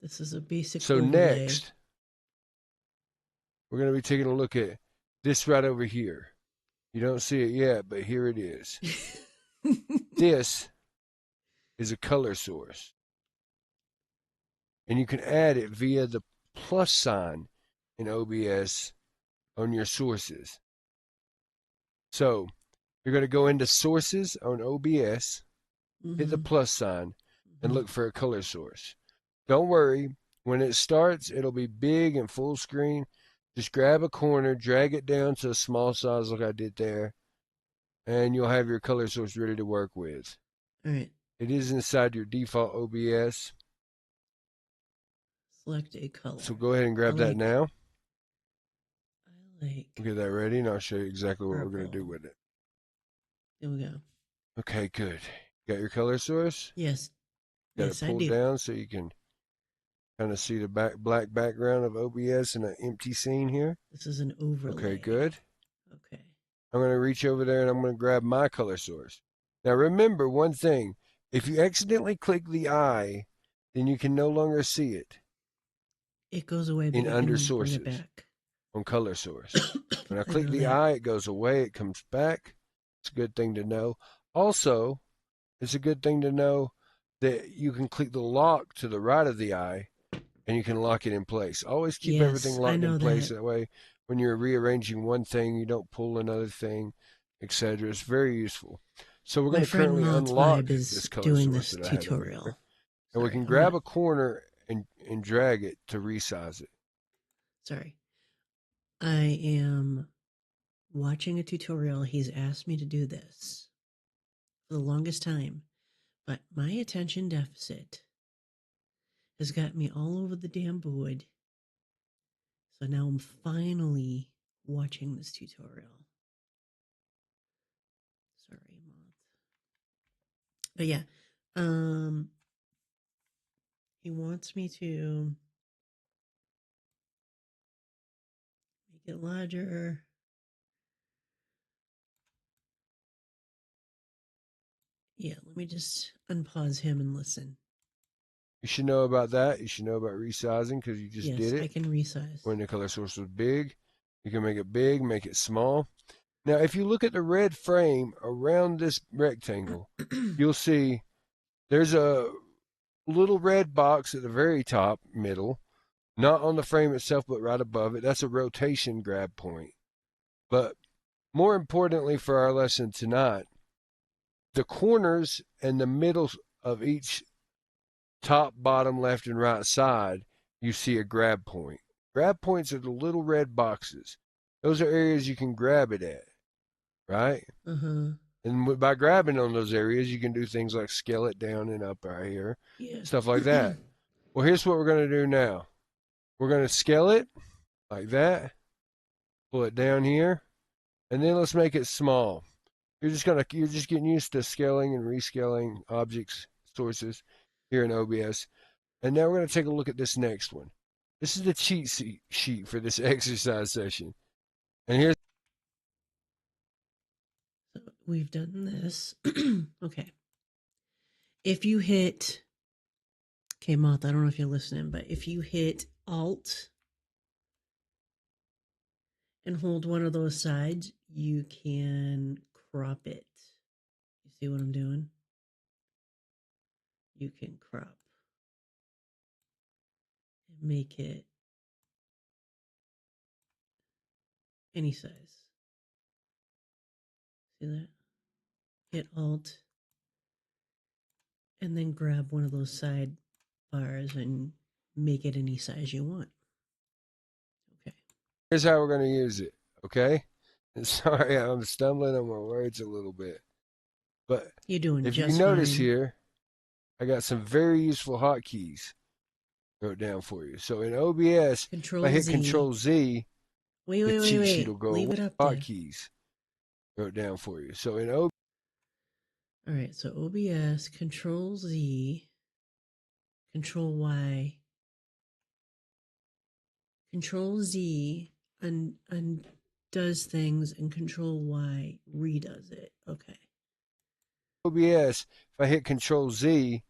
This is a basic So overlay. next, we're going to be taking a look at this right over here. You don't see it yet, but here it is. This is a color source. And you can add it via the plus sign in OBS on your sources. So you're going to go into sources on OBS, hit the plus sign, and look for a color source. Don't worry, when it starts, it'll be big and full screen. Just grab a corner, drag it down to a small size like I did there, and you'll have your color source ready to work with. All right. It is inside your default OBS. Select a color. So go ahead and grab that now. I like. We'll get that ready, and I'll show you exactly what we're going to do with it. There we go. Okay, good. Got your color source? Yes. Got Yes, it pulled down so you can kind of see the black background of OBS in an empty scene here. This is an overlay. Okay, good. Okay. I'm going to reach over there and I'm going to grab my color source. Now remember one thing. If you accidentally click the eye, then you can no longer see it. It goes away, but in you under can sources bring it back. On color source. When I click the that. eye, it goes away, it comes back. It's a good thing to know. Also, it's a good thing to know that you can click the lock to the right of the eye and you can lock it in place. Always keep everything locked in place. That way, when you're rearranging one thing, you don't pull another thing, etc. It's very useful. So we're going to currently unlock this color source that I had over here. And we can grab a corner and drag it to resize it. Sorry. I am watching a tutorial. He's asked me to do this for the longest time, but my attention deficit has got me all over the damn board. So now I'm finally watching this tutorial. Sorry, Moth. But yeah, he wants me to make it larger. Yeah, let me just unpause him and listen. You should know about that. You should know about resizing because you just did it. I can resize. When the color source was big, you can make it big, make it small. Now, if you look at the red frame around this rectangle, you'll see there's a little red box at the very top, middle, not on the frame itself, but right above it. That's a rotation grab point. But more importantly for our lesson tonight, the corners and the middle of each top, bottom, left, and right side, you see a grab point. Grab points are the little red boxes. Those are areas you can grab it at, right? And by grabbing on those areas, you can do things like scale it down and up right here, stuff like that. Well, here's what we're going to do now. We're going to scale it like that, pull it down here, and then let's make it small. You're just getting used to scaling and rescaling objects, sources here in OBS. And now we're going to take a look at this next one. This is the cheat sheet for this exercise session. And here's... So we've done this. Okay. If you hit... Okay, Moth, I don't know if you're listening, but if you hit Alt and hold one of those sides, you can crop it. You see what I'm doing? You can crop and make it any size. See that? Hit Alt and then grab one of those side bars and make it any size you want. Okay. Here's how we're going to use it, okay? And sorry, I'm stumbling on my words a little bit. But you're doing if just you notice fine. here, I got some very useful hotkeys wrote down for you. So in OBS, if I hit Control Z, the cheat sheet will go Leave it up hotkeys wrote down for you. So in OBS, all right, so OBS, Control Z, Control Y, Control Z undoes things, and Control Y redoes it. Okay. OBS, if I hit Control Z,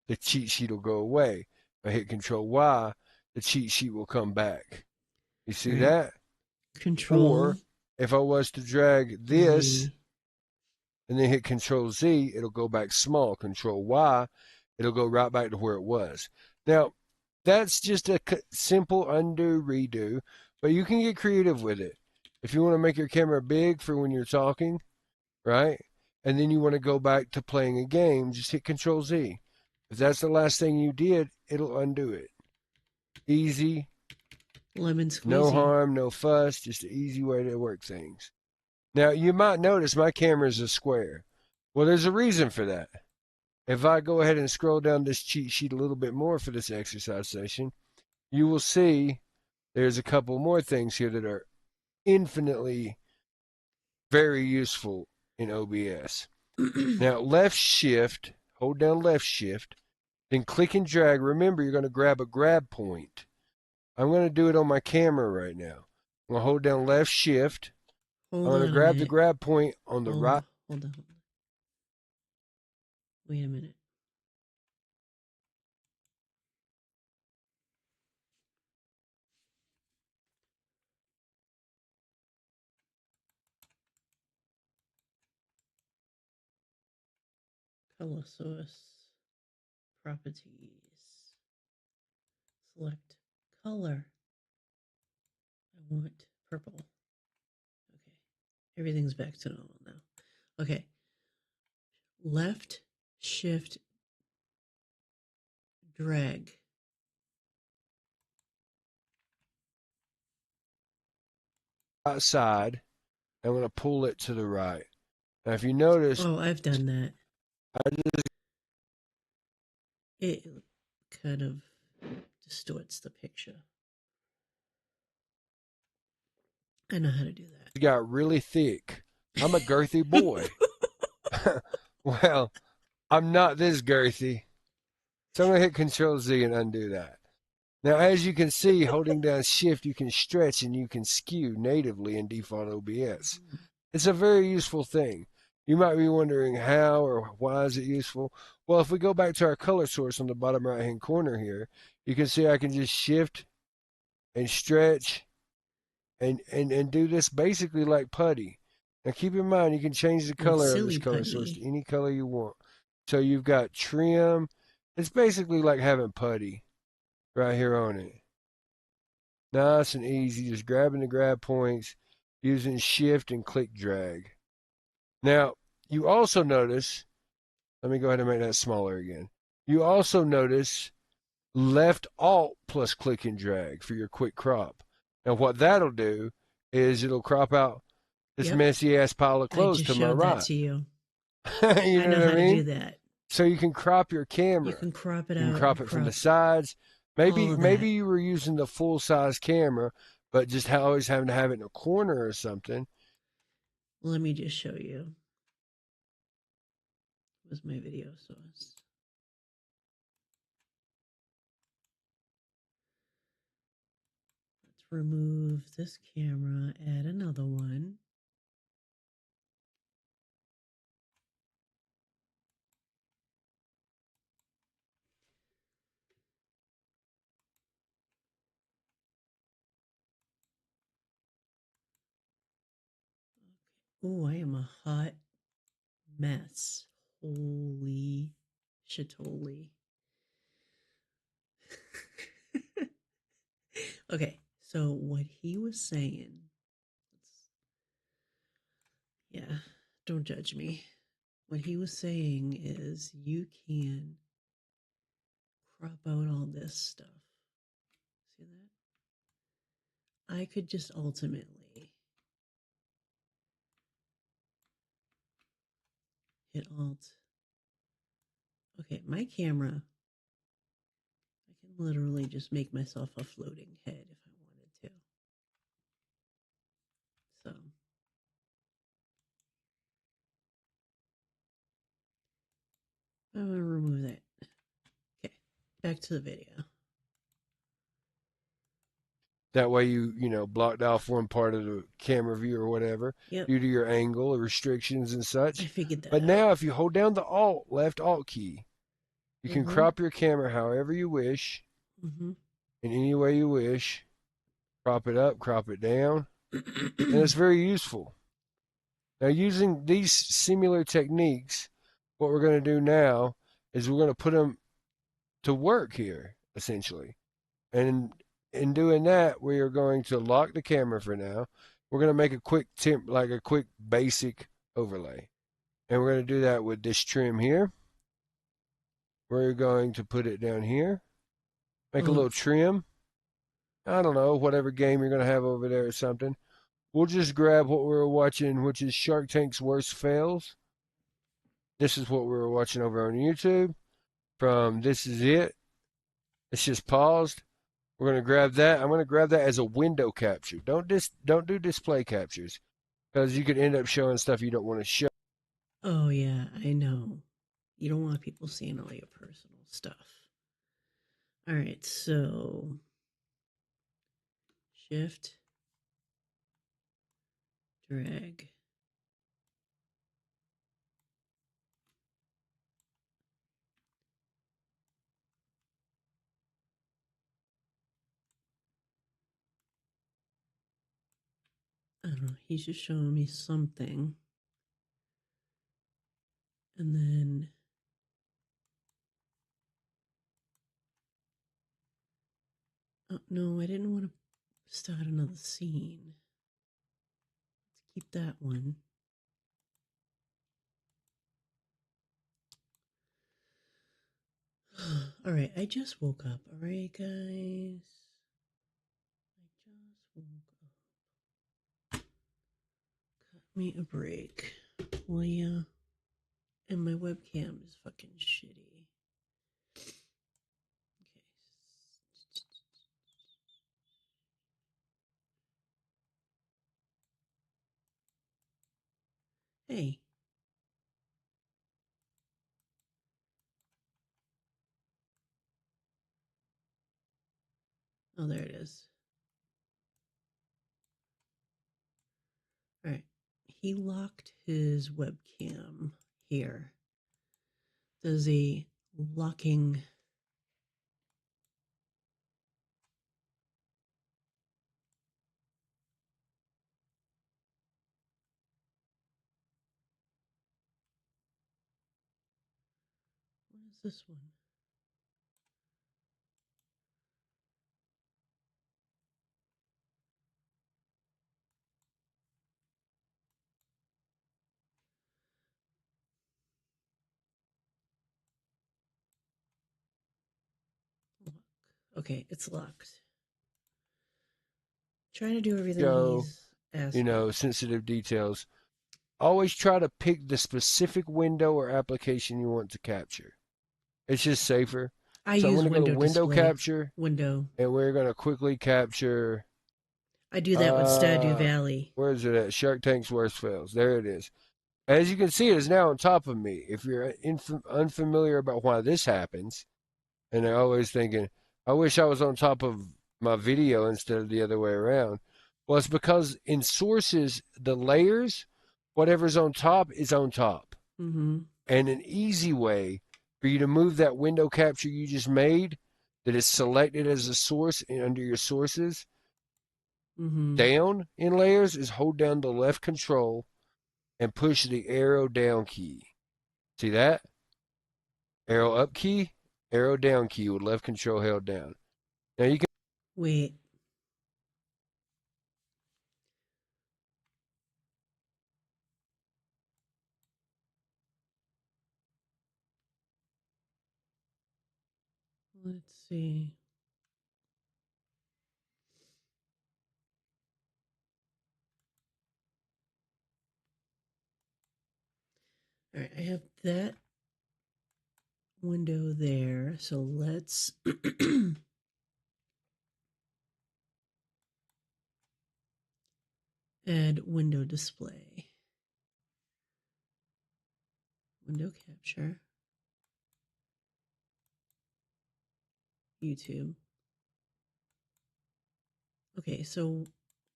the cheat sheet will go away. If I hit Control Y, the cheat sheet will come back. You All see right. that? Control Or if I was to drag this Z. and then hit Control Z, it'll go back small. Control Y, it'll go right back to where it was. Now, that's just a simple undo, redo, but you can get creative with it. If you want to make your camera big for when you're talking, right? And then you want to go back to playing a game, just hit Control Z. If that's the last thing you did, it'll undo it. Easy, Lemon no squeezy. harm, no fuss, just an easy way to work things. Now, you might notice my camera is a square. Well, there's a reason for that. If I go ahead and scroll down this cheat sheet a little bit more for this exercise session, you will see there's a couple more things here that are infinitely very useful in OBS. Now, left shift, hold down left shift, then click and drag. Remember, you're going to grab a grab point. I'm going to do it on my camera right now. I'm going to hold down left shift. I'm Hold going on to a grab the minute. grab point on the right. Hold on. Wait a minute. Color source. Properties. Select color. I want purple. Okay. Everything's back to normal now. Okay. Left shift drag. Right side. I'm going to pull it to the right. Now, if you notice, Oh, I've done that. I just It kind of distorts the picture. I know how to do got really thick. I'm a girthy boy. that. Well, I'm not this girthy. So I'm going to hit Control Z and undo that. Now, as you can see, holding down Shift, you can stretch and you can skew natively in default OBS. It's a very useful thing. You might be wondering how or why is it useful? Well, if we go back to our color source on the bottom right-hand corner here, you can see I can just shift and stretch and do this basically like putty. Now, keep in mind, you can change the Like color of this silly color source to putty. any color you want. So you've got trim. It's basically like having putty right here on it. Nice and easy, just grabbing the grab points, using shift and click drag. Now, you also notice, let me go ahead and make that smaller again. You also notice left alt plus click and drag for your quick crop. Now, what that'll do is it'll crop out this Yep. messy ass pile of I clothes just to my showed that right. to you. You I know know what how I to do mean? that. So you can crop your You camera. can crop it You can out crop and it from the crop sides. all of Maybe that. you were using the full size camera, but just always having to have it in a corner or something. Let me just show you. Was my video source. Let's remove this camera, add another one. Oh, I am a hot mess. Holy shitoli. Okay, so what he was saying, yeah, don't judge me. What he was saying is you can crop out all this stuff. See that? I could just ultimately hit Alt. Okay, my camera, I can literally just make myself a floating head if I wanted to. So I'm going to remove that. Okay, back to the video. That way you blocked off one part of the camera view or whatever Yep, due to your angle or restrictions and I such. figured But that out. now if you hold down the left alt key, You can Mm-hmm. crop your camera however you wish, Mm-hmm. in any way you wish. Crop it up, crop it down, and it's very useful. Now, using these similar techniques, what we're going to do now is we're going to put them to work here, essentially. And in doing that, we are going to lock the camera for now. We're going to make a quick like a quick basic overlay. And we're going to do that with this trim here. We're going to put it down here. Make a Oh, little trim. I don't know, whatever game you're going to have over there or something. We'll just grab what we were watching, which is Shark Tank's Worst Fails. This is what we were watching over on YouTube from This Is It. It's just paused. We're going to grab that. I'm going to grab that as a window capture. Don't do display captures because you could end up showing stuff you don't want to show. oh yeah, I know. You don't want people seeing all your personal stuff. All right, so shift, drag. I don't know. He's just showing me something. And then, oh no, I didn't want to start another scene. Let's keep that one. All right, I just woke up. All right, guys. I just woke up. Cut me a break. Will ya? And my webcam is fucking shitty. Okay. Hey. Oh, there it is. All right. He locked his webcam here. Does a locking. What is this one? Lock. Okay, it's locked. Trying to do everything Show, he's asking. sensitive details. Always try to pick the specific window or application you want to capture. It's just safer. I So I'm going use to go to window window display. capture Window. and we're going to quickly capture I do that with Stardew Valley. where is it at? Shark Tank's Worst Fails. There it is. As you can see, it is now on top of me. If you're unfamiliar about why this happens, and they're always thinking, I wish I was on top of my video instead of the other way around. Well, it's because in sources, the layers, whatever's on top is on top. Mm-hmm. And an easy way for you to move that window capture you just made that is selected as a source under your sources Mm-hmm. down in layers is hold down the left control and push the arrow down key. See that? Arrow up key, arrow down key with left control held down. Now you can Wait. Let's see. All right, I have that window there. So let's add window display. Window capture. YouTube. Okay, so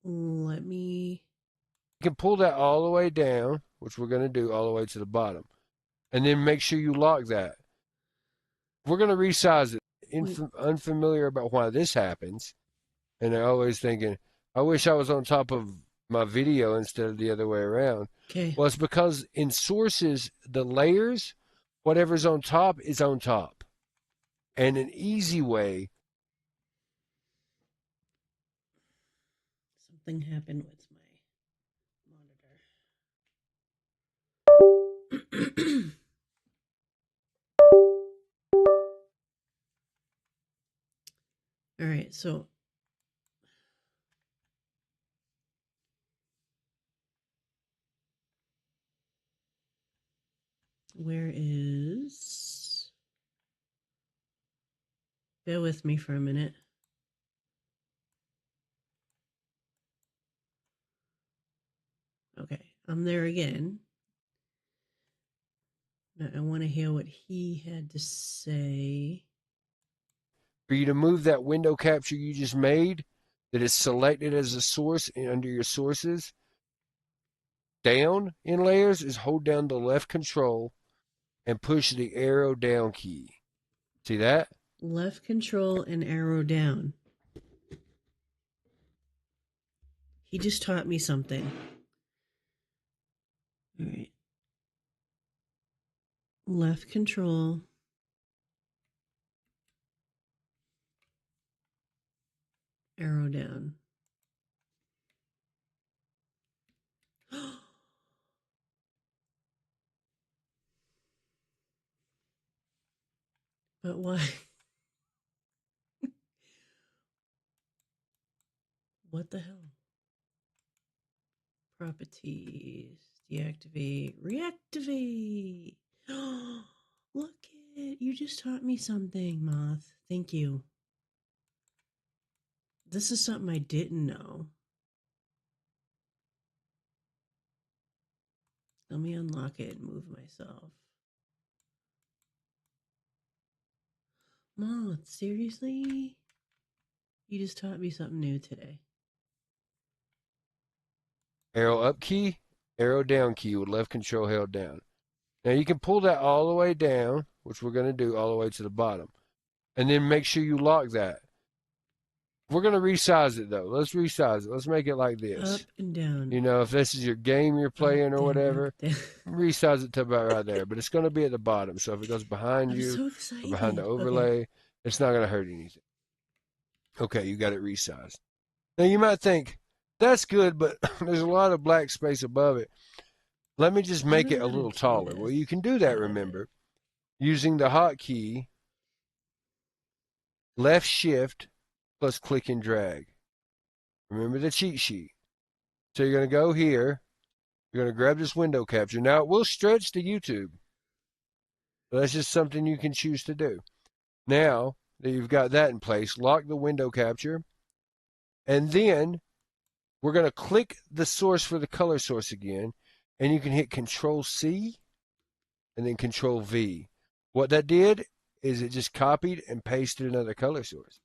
let me. pull that all the way down, which we're going to do all the way to the bottom. And then make sure you lock that. we're going to resize it. Wait. Unfamiliar about why this happens, and they're always thinking, I wish I was on top of my video instead of the other way around. Okay. Well, it's because in sources, the layers, whatever's on top is on top. And an easy way, Something happened with my monitor. All right, so where is. Bear with me for a minute. Okay, I'm there again. Now I want to hear what he had to say. for you to move that window capture you just made that is selected as a source and under your sources down in layers is hold down the left control and push the arrow down key. See that? Left control and arrow down. He just taught me something. All right. Left control, arrow down. But why? What the hell? Properties, deactivate, reactivate. Look it. You just taught me something, Moth. Thank you. This is something I didn't know. Let me unlock it and move myself. Moth, seriously? You just taught me something new today. Arrow up key, arrow down key with left control held down. Now you can pull that all the way down, which we're going to do all the way to the bottom. And then make sure you lock that. We're going to resize it though. Let's resize it. Let's make it like Up this. and down. You know, if this is your game you're Up, playing or down, whatever, up, down. resize it to about right there. But it's going to be at the bottom. So if it goes behind I'm you so or behind the excited. Okay. overlay, it's not going to hurt anything. Okay, you got it resized. Now you might think, that's good, but there's a lot of black space above it. Let me just I make don't it know a how to little do taller. Well, this you can do that, part of it. remember, using the hotkey left shift plus click and drag. Remember the cheat sheet. So you're going to go here. You're going to grab this window capture. Now it will stretch to YouTube. But that's just something you can choose to do. Now that you've got that in place, lock the window capture. And then we're going to click the source for the color source again. And you can hit Control C and then Control V. What that did is it just copied and pasted another color source.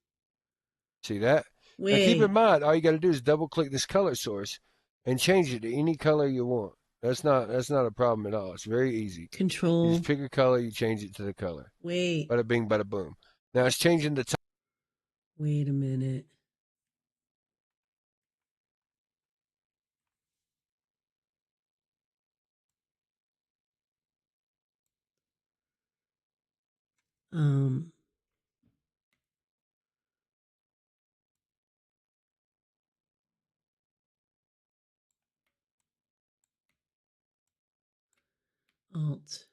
See that? Now keep in Wait, mind, all you got to do is double click this color source and change it to any color you want. That's not a problem at all. It's very easy. You just control. pick a color, you change it to the color. Wait, Bada bing, bada boom. Now it's changing the wait a minute. Um, Alt.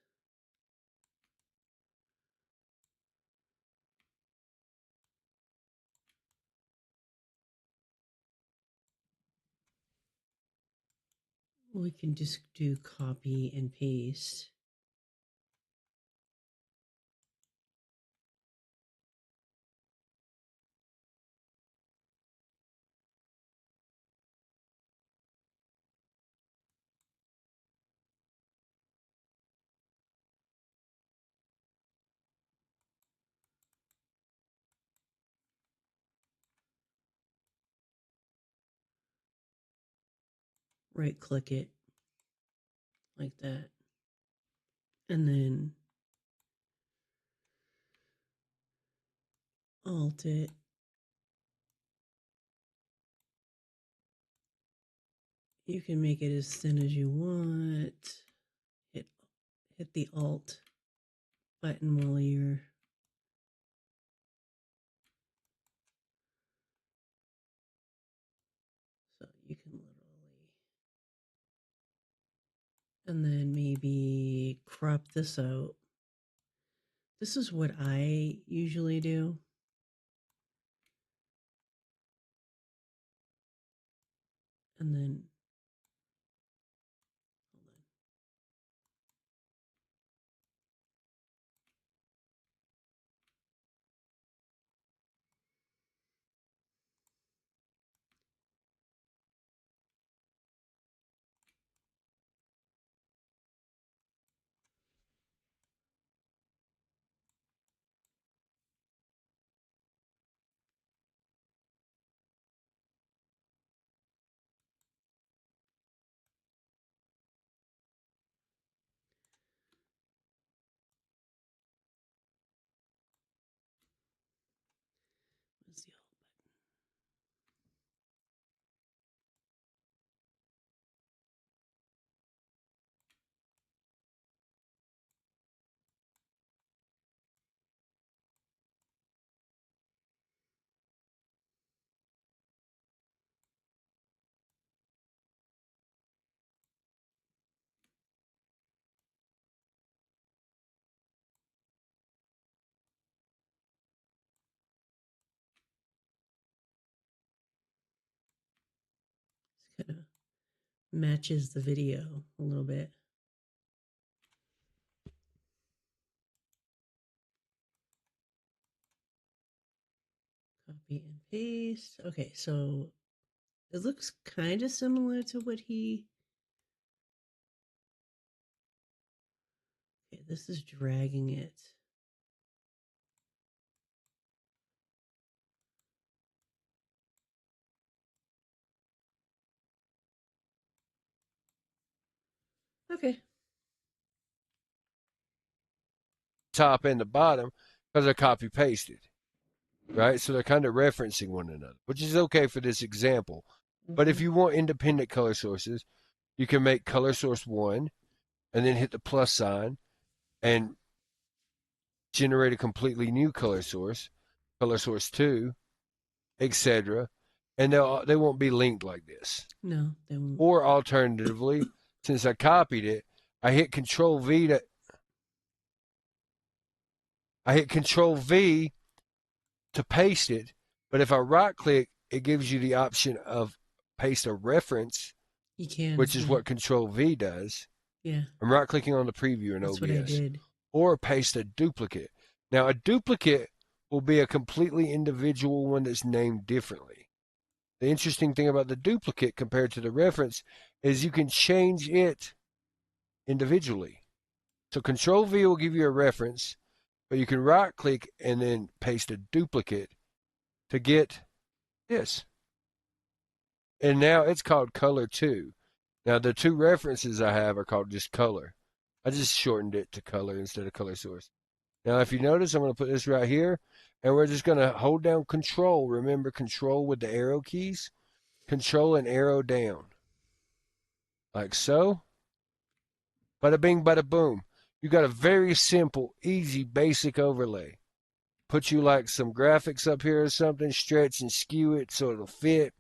We can just do copy and paste. Right click it like that. And then Alt it. You can make it as thin as you want. Hit hit the Alt button while you're so you can literally, and then maybe crop this out. This is what I usually do. And then hold on. Where's the Alt button? It's kind of matches the video a little bit. Copy and paste. Okay, so it looks kind of similar to what he. Okay, this is dragging it. Okay. Top and the bottom because they're copy pasted, right? So they're kind of referencing one another, which is okay for this example. But if Mm-hmm. you want independent color sources, you can make color source 1 and then hit the plus sign and generate a completely new color source 2, etc. And they won't be linked like this. No, they won't. Or alternatively, since I copied it, I hit Control V to paste it. But if I right click, it gives you the option of paste a reference, You can, which is yeah. what Control V does. Yeah. I'm right clicking on the preview in That's what I OBS. did. Or paste a duplicate. Now, a duplicate will be a completely individual one that's named differently. The interesting thing about the duplicate compared to the reference is you can change it individually. So Control V will give you a reference, but you can right click and then paste a duplicate to get this. And now it's called color 2. Now the two references I have are called just color. I just shortened it to color instead of color source. Now if you notice, I'm going to put this right here, and we're just going to hold down control. Remember control with the arrow keys? Control and arrow down. Like so. Bada bing, bada boom. You got a very simple, easy, basic overlay. Put you like some graphics up here or something, stretch and skew it so it'll fit.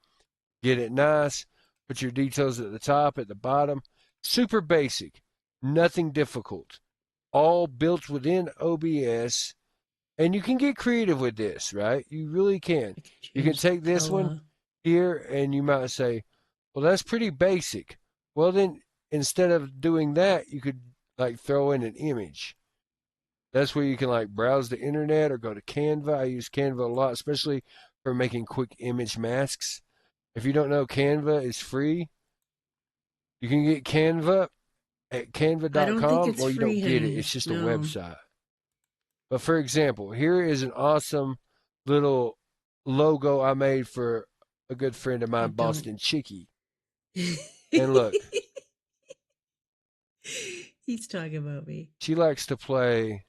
Get it nice. Put your details at the top, at the bottom. Super basic. Nothing difficult. All built within OBS. And you can get creative with this, right? You really can. I can You can change the take this one color. here and you might say, well, that's pretty basic. Well, then instead of doing that, you could like throw in an image. That's where you can like browse the internet or go to Canva. I use Canva a lot, especially for making quick image masks. If you don't know, Canva is free. You can get Canva at I don't think canva.com. it's Well, you free, don't get it, honey. it's just a No, website. But for example, here is an awesome little logo I made for a good friend of I mine, don't. Boston Chicky. And look, He's talking about me. she likes to play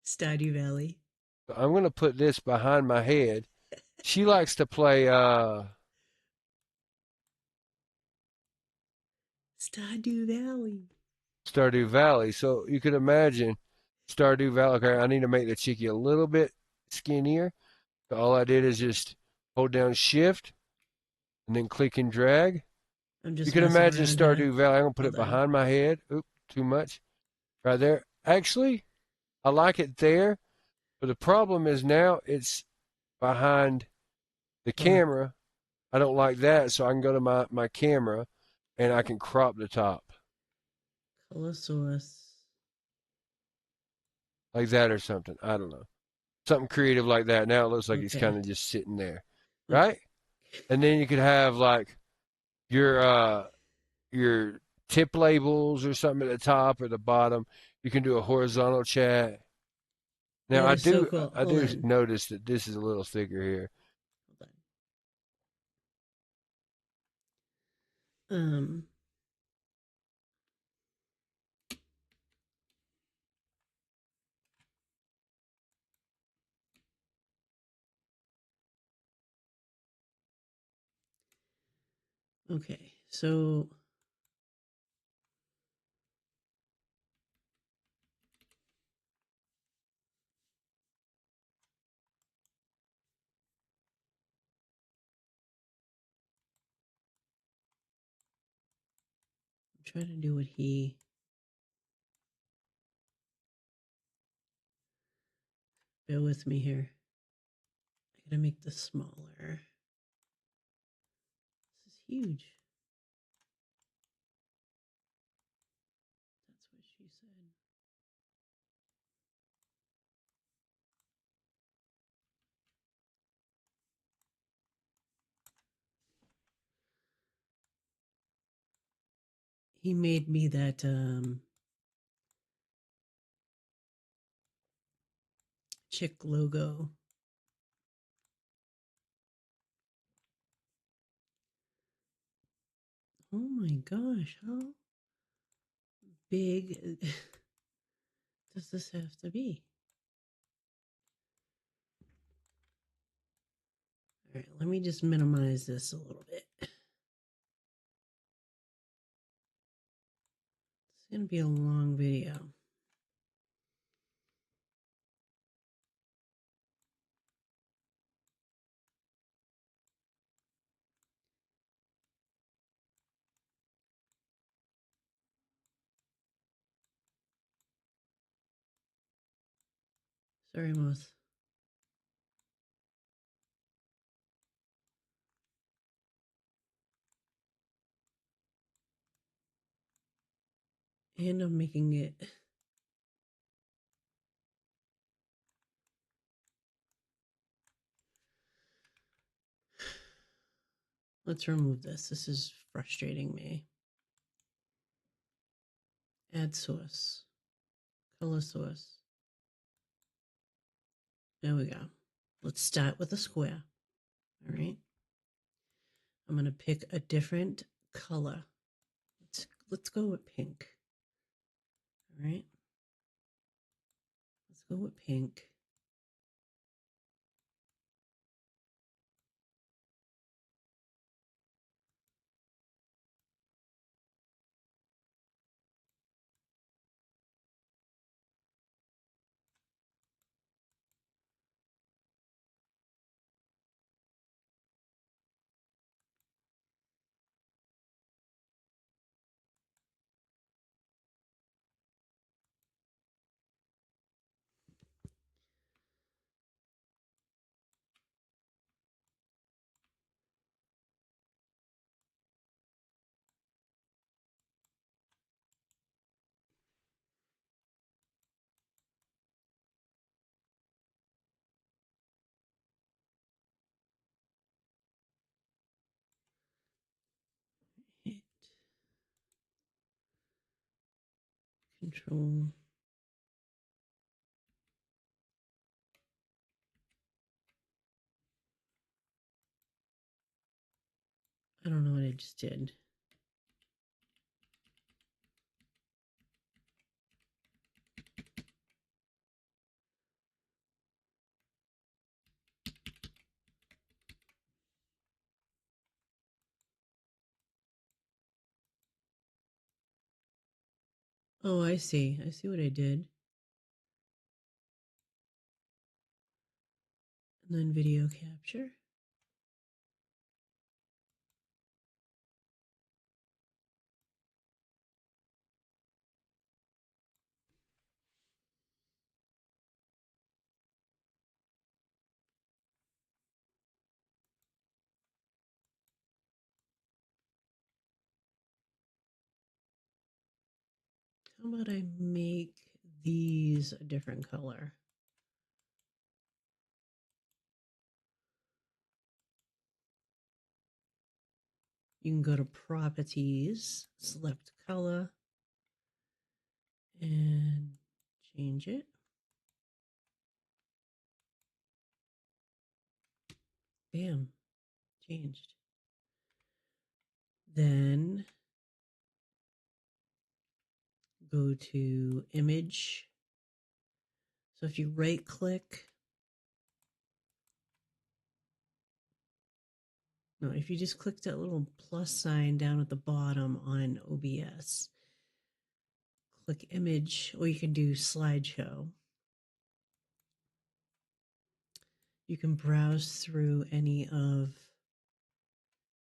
Stardew Valley. So I'm going to put this behind my head. She likes to play Stardew Valley. Stardew Valley. So you can imagine Stardew Valley. Okay, I need to make the chickie a little bit skinnier. So all I did is just hold down Shift and then click and drag. I'm You just can messing imagine around here. Stardew Valley. I'm going to put it Hold on. behind my head. Oop, too much. Right there. Actually, I like it there. But the problem is now it's behind the Oh, camera. I don't like that. So I can go to my camera and I can crop the top Colossus. like that or something. I don't know. Something creative like that. Now it looks like he's kind Okay. of just sitting there. Okay. Right? And then you could have like your your tip labels or something at the top or the bottom. You can do a horizontal chat. Now That I is so do cool. I Hold do on. notice that this is a little thicker here. Hold on. Okay. So I'm trying to do what he. Bear with me here. I gotta make this smaller. This is huge. That's what she said. He made me that chick logo. Oh my gosh, how big does this have to be? All right, let me just minimize this a little bit. It's going to be a long video. Sorry, Moth. And I'm making it. Let's remove this. This is frustrating me. Add source. Color source. There we go. Let's start with a square. All right. I'm going to pick a different color. Let's go with pink. All right. Let's go with pink. Hit control. I don't know what I just did. Oh, I see. I see what I did. And then video capture. How about I make these a different color? You can go to properties, select color, and change it. Bam, changed. Then go to image. So if you right click, no, if you just click that little plus sign down at the bottom on OBS, click image, or you can do slideshow. You can browse through any of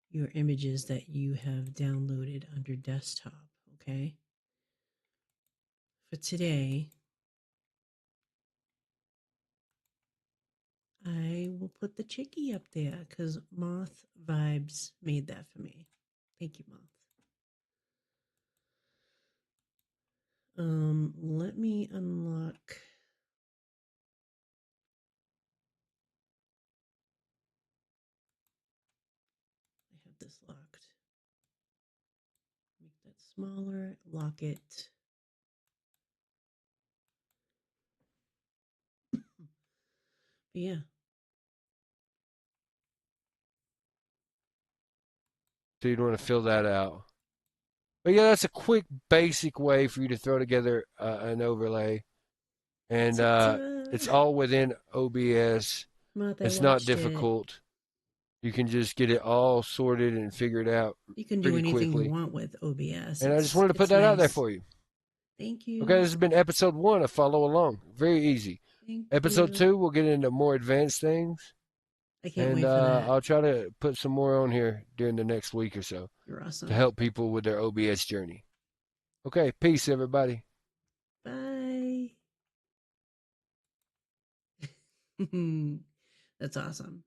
your images that you have downloaded under desktop, okay? For today, I will put the chickie up there because Moth Vibes made that for me. Thank you, Moth. Let me unlock. I have this locked. Make that smaller, lock it. But yeah. So you'd want to fill that out. But yeah, that's a quick, basic way for you to throw together an overlay. And it's Ta-ta. all within OBS. Moth, I It's not watched it. difficult. You can just get it all sorted and figured out You can do pretty anything you quickly. want with OBS. And I just wanted to put It's that out there nice. for you. Thank Okay, you. this has been episode 1 of Follow Along. Very easy. Thank Episode you. 2, we'll get into more advanced things. I can't And wait for that. I'll try to put some more on here during the next week or so You're to awesome. help people with their OBS journey. Okay, peace, everybody. Bye. That's awesome.